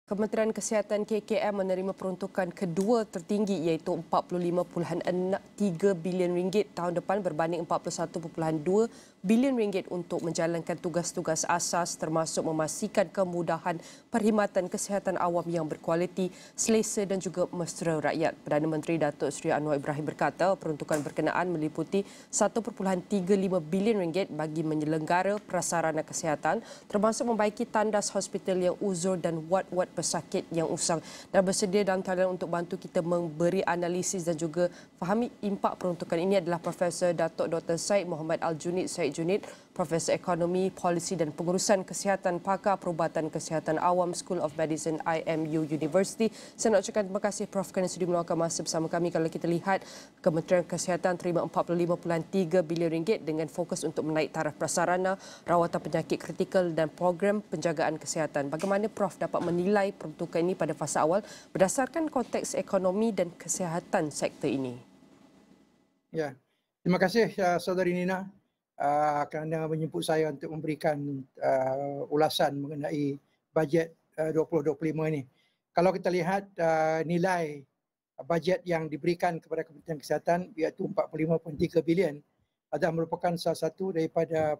Kementerian Kesihatan KKM menerima peruntukan kedua tertinggi iaitu RM45.3 bilion tahun depan berbanding RM41.2 bilion untuk menjalankan tugas-tugas asas termasuk memastikan kemudahan perkhidmatan kesihatan awam yang berkualiti, selesa dan juga mesra rakyat. Perdana Menteri Datuk Seri Anwar Ibrahim berkata peruntukan berkenaan meliputi RM1.35 bilion bagi menyelenggara prasarana kesihatan termasuk membaiki tandas hospital yang uzur dan wad-wad pesakit yang usang dan bersedia dalam talian untuk bantu kita memberi analisis dan juga fahami impak peruntukan ini adalah Profesor Datuk Dr. Syed Muhammad Al-Junid Syed Junid, Profesor Ekonomi, Polisi dan Pengurusan Kesihatan Pakar Perubatan Kesihatan Awam School of Medicine IMU University. Saya nak ucapkan terima kasih Prof kerana sudi meluangkan masa bersama kami. Kalau kita lihat Kementerian Kesihatan terima RM45.3 bilion dengan fokus untuk menaik taraf prasarana, rawatan penyakit kritikal dan program penjagaan kesihatan. Bagaimana Prof dapat menilai peruntukan ini pada fasa awal berdasarkan konteks ekonomi dan kesihatan sektor ini? Ya, terima kasih Saudari Nina kerana menjemput saya untuk memberikan ulasan mengenai bajet 2025 ini. Kalau kita lihat nilai bajet yang diberikan kepada Kementerian Kesihatan iaitu 45.3 bilion adalah merupakan salah satu daripada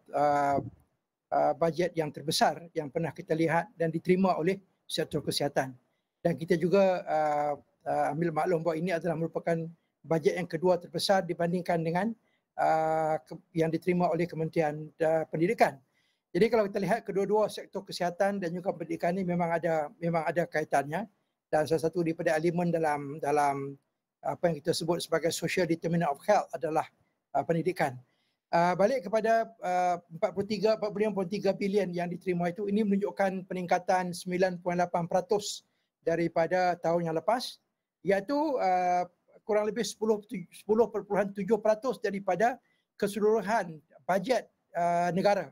bajet yang terbesar yang pernah kita lihat dan diterima oleh sektor kesihatan. Dan kita juga ambil maklum bahawa ini adalah merupakan bajet yang kedua terbesar dibandingkan dengan yang diterima oleh Kementerian Pendidikan. Jadi kalau kita lihat kedua-dua sektor kesihatan dan juga pendidikan ini memang ada kaitannya, dan salah satu daripada elemen dalam apa yang kita sebut sebagai social determinant of health adalah pendidikan. Balik kepada 45.3 bilion yang diterima itu, ini menunjukkan peningkatan 9.8% daripada tahun yang lepas, iaitu kurang lebih 10.7% daripada keseluruhan bajet negara.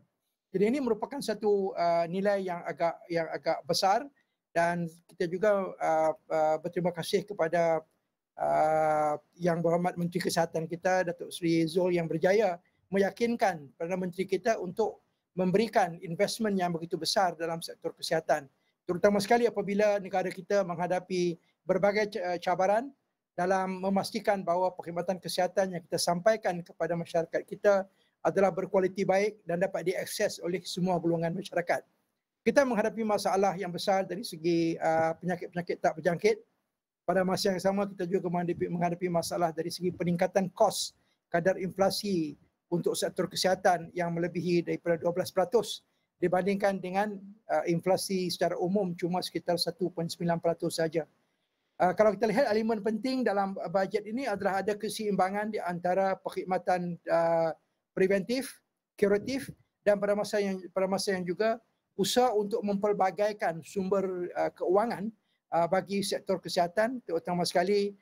Jadi ini merupakan satu nilai yang agak besar, dan kita juga berterima kasih kepada Yang Berhormat Menteri Kesihatan kita Datuk Seri Zul yang berjaya meyakinkan Perdana Menteri kita untuk memberikan investment yang begitu besar dalam sektor kesihatan, terutama sekali apabila negara kita menghadapi berbagai cabaran dalam memastikan bahawa perkhidmatan kesihatan yang kita sampaikan kepada masyarakat kita adalah berkualiti baik dan dapat diakses oleh semua golongan masyarakat. Kita menghadapi masalah yang besar dari segi penyakit-penyakit tak berjangkit. Pada masa yang sama kita juga menghadapi masalah dari segi peningkatan kos kadar inflasi untuk sektor kesihatan yang melebihi daripada 12% dibandingkan dengan inflasi secara umum cuma sekitar 1.9% saja. Kalau kita lihat elemen penting dalam bajet ini adalah ada keseimbangan di antara perkhidmatan preventif, kuratif dan pada masa yang juga usaha untuk mempelbagaikan sumber keuangan bagi sektor kesihatan, terutama sekali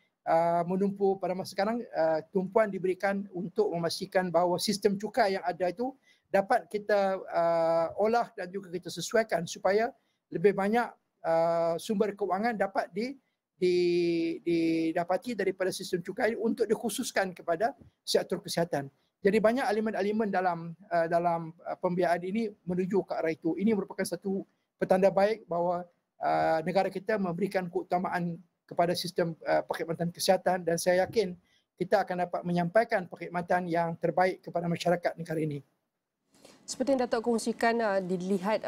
menumpu pada masa sekarang tumpuan diberikan untuk memastikan bahawa sistem cukai yang ada itu dapat kita olah dan juga kita sesuaikan supaya lebih banyak sumber keuangan dapat didapati daripada sistem cukai untuk dikhususkan kepada sektor kesihatan. Jadi banyak elemen-elemen dalam pembiayaan ini menuju ke arah itu. Ini merupakan satu petanda baik bahawa negara kita memberikan keutamaan kepada sistem perkhidmatan kesihatan, dan saya yakin kita akan dapat menyampaikan perkhidmatan yang terbaik kepada masyarakat negara ini. Seperti yang Datuk kongsikan, dilihat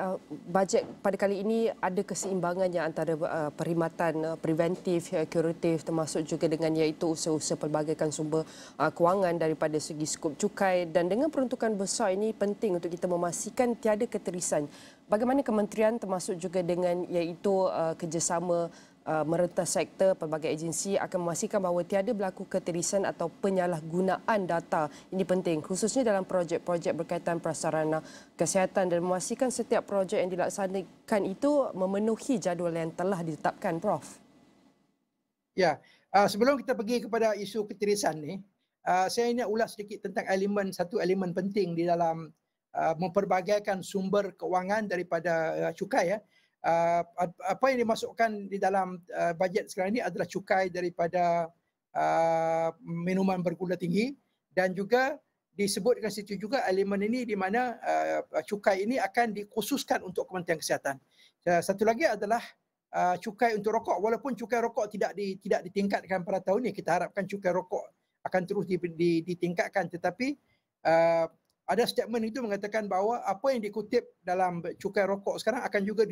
bajet pada kali ini ada keseimbangannya antara perkhidmatan preventif, kuratif termasuk juga dengan iaitu usaha-usaha pelbagaikan sumber kewangan daripada segi skop cukai, dan dengan peruntukan besar ini penting untuk kita memastikan tiada keterisan. Bagaimana kementerian termasuk juga dengan iaitu kerjasama merentas sektor pelbagai agensi akan memastikan bahawa tiada berlaku keterisan atau penyalahgunaan data. Ini penting khususnya dalam projek-projek berkaitan prasarana kesihatan dan memastikan setiap projek yang dilaksanakan itu memenuhi jadual yang telah ditetapkan, Prof. Ya, sebelum kita pergi kepada isu keterisan ni, saya nak ulas sedikit tentang satu elemen penting di dalam memperbagaikan sumber keuangan daripada cukai ya. Apa yang dimasukkan di dalam bajet sekarang ini adalah cukai daripada minuman bergula tinggi, dan juga disebutkan situ juga elemen ini di mana cukai ini akan dikhususkan untuk Kementerian Kesihatan. Satu lagi adalah cukai untuk rokok, walaupun cukai rokok tidak ditingkatkan pada tahun ini. Kita harapkan cukai rokok akan terus ditingkatkan, tetapi ada statement itu mengatakan bahawa apa yang dikutip dalam cukai rokok sekarang akan juga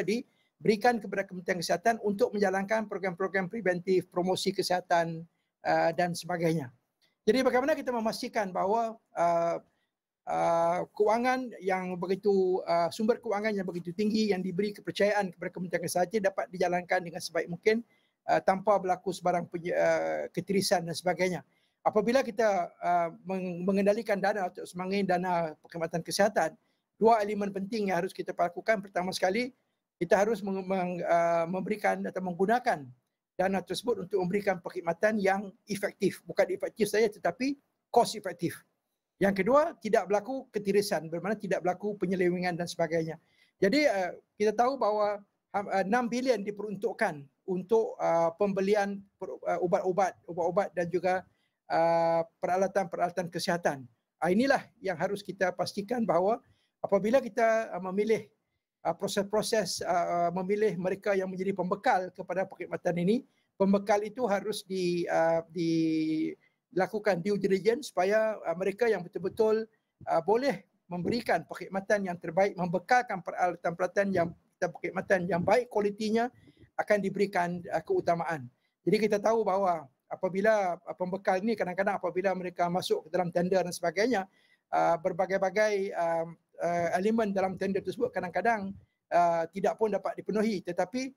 diberikan kepada Kementerian Kesihatan untuk menjalankan program-program preventif, promosi kesihatan dan sebagainya. Jadi bagaimana kita memastikan bahawa kewangan yang begitu sumber kewangan yang begitu tinggi yang diberi kepercayaan kepada Kementerian Kesihatan dapat dijalankan dengan sebaik mungkin tanpa berlaku sebarang ketirisan dan sebagainya. Apabila kita mengendalikan dana atau semangin dana perkhidmatan kesihatan, dua elemen penting yang harus kita lakukan. Pertama sekali, kita harus memberikan atau menggunakan dana tersebut untuk memberikan perkhidmatan yang efektif. Bukan efektif saja tetapi cost efektif. Yang kedua, tidak berlaku ketirisan, bermakna tidak berlaku penyelewengan dan sebagainya. Jadi kita tahu bahawa 6 bilion diperuntukkan untuk pembelian ubat-ubat dan juga peralatan-peralatan kesihatan. Inilah yang harus kita pastikan bahawa apabila kita memilih proses-proses memilih mereka yang menjadi pembekal kepada perkhidmatan ini, pembekal itu harus dilakukan due diligence supaya mereka yang betul-betul boleh memberikan perkhidmatan yang terbaik, membekalkan perkhidmatan yang baik kualitinya akan diberikan keutamaan. Jadi kita tahu bahawa apabila pembekal ini kadang-kadang apabila mereka masuk ke dalam tender dan sebagainya, berbagai-bagai elemen dalam tender tersebut kadang-kadang tidak pun dapat dipenuhi, tetapi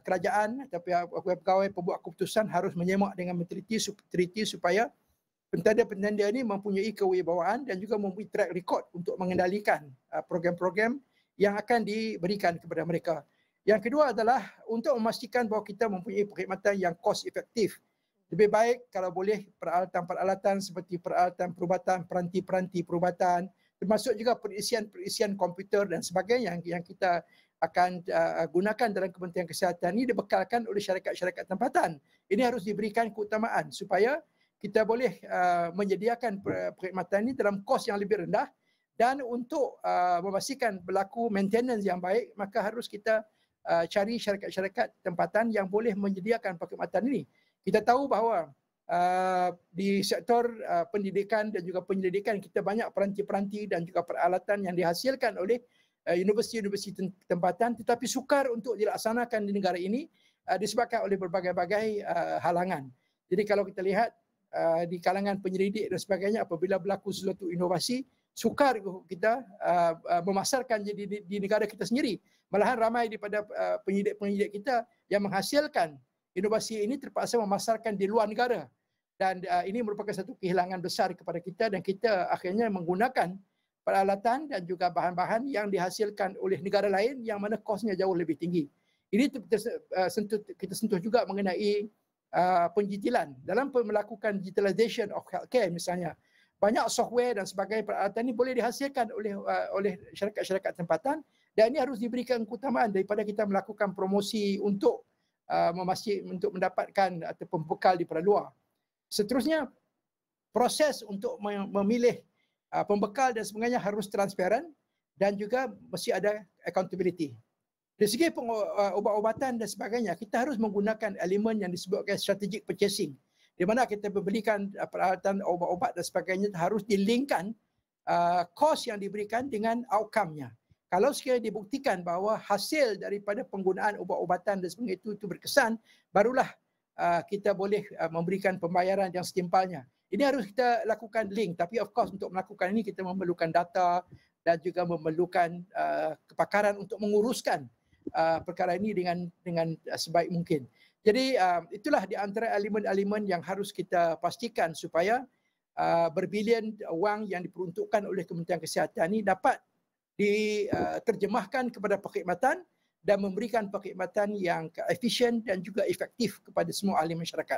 kerajaan atau pegawai pembuat keputusan harus menyemak dengan menteliti supaya pentenda-pentenda ini mempunyai kewibawaan dan juga mempunyai track record untuk mengendalikan program-program yang akan diberikan kepada mereka. Yang kedua adalah untuk memastikan bahawa kita mempunyai perkhidmatan yang cost efektif. Lebih baik kalau boleh peralatan-peralatan seperti peralatan perubatan, peranti-peranti perubatan, termasuk juga perisian komputer dan sebagainya yang kita akan gunakan dalam Kementerian Kesihatan ini dibekalkan oleh syarikat-syarikat tempatan. Ini harus diberikan keutamaan supaya kita boleh menyediakan perkhidmatan ini dalam kos yang lebih rendah, dan untuk memastikan berlaku maintenance yang baik, maka harus kita cari syarikat-syarikat tempatan yang boleh menyediakan perkhidmatan ini. Kita tahu bahawa di sektor pendidikan dan juga penyelidikan kita banyak peranti-peranti dan juga peralatan yang dihasilkan oleh universiti-universiti tempatan, tetapi sukar untuk dilaksanakan di negara ini disebabkan oleh berbagai-bagai halangan. Jadi kalau kita lihat di kalangan penyelidik dan sebagainya, apabila berlaku sesuatu inovasi, sukar kita memasarkan di negara kita sendiri. Malahan ramai daripada penyidik-penyidik kita yang menghasilkan inovasi ini terpaksa memasarkan di luar negara. Dan ini merupakan satu kehilangan besar kepada kita, dan kita akhirnya menggunakan peralatan dan juga bahan-bahan yang dihasilkan oleh negara lain yang mana kosnya jauh lebih tinggi. Ini kita sentuh juga mengenai penjitilan. Dalam melakukan digitalization of healthcare misalnya, banyak software dan sebagainya peralatan ini boleh dihasilkan oleh syarikat-syarikat tempatan, dan ini harus diberikan keutamaan daripada kita melakukan promosi untuk mendapatkan ataupun bekal daripada luar. Seterusnya, proses untuk memilih pembekal dan sebagainya harus transparan dan juga mesti ada accountability. Dari segi ubat-ubatan dan sebagainya, kita harus menggunakan elemen yang disebutkan strategic purchasing, di mana kita membelikan peralatan ubat-ubat dan sebagainya harus dilinkkan kos yang diberikan dengan outcome-nya. Kalau sekiranya dibuktikan bahawa hasil daripada penggunaan ubat-ubatan dan sebagainya itu berkesan, barulah kita boleh memberikan pembayaran yang setimpalnya. Ini harus kita lakukan link, tapi of course untuk melakukan ini kita memerlukan data dan juga memerlukan kepakaran untuk menguruskan perkara ini dengan sebaik mungkin. Jadi itulah di antara elemen-elemen yang harus kita pastikan supaya berbilion wang yang diperuntukkan oleh Kementerian Kesihatan ini dapat diterjemahkan kepada perkhidmatan dan memberikan perkhidmatan yang efisien dan juga efektif kepada semua ahli masyarakat.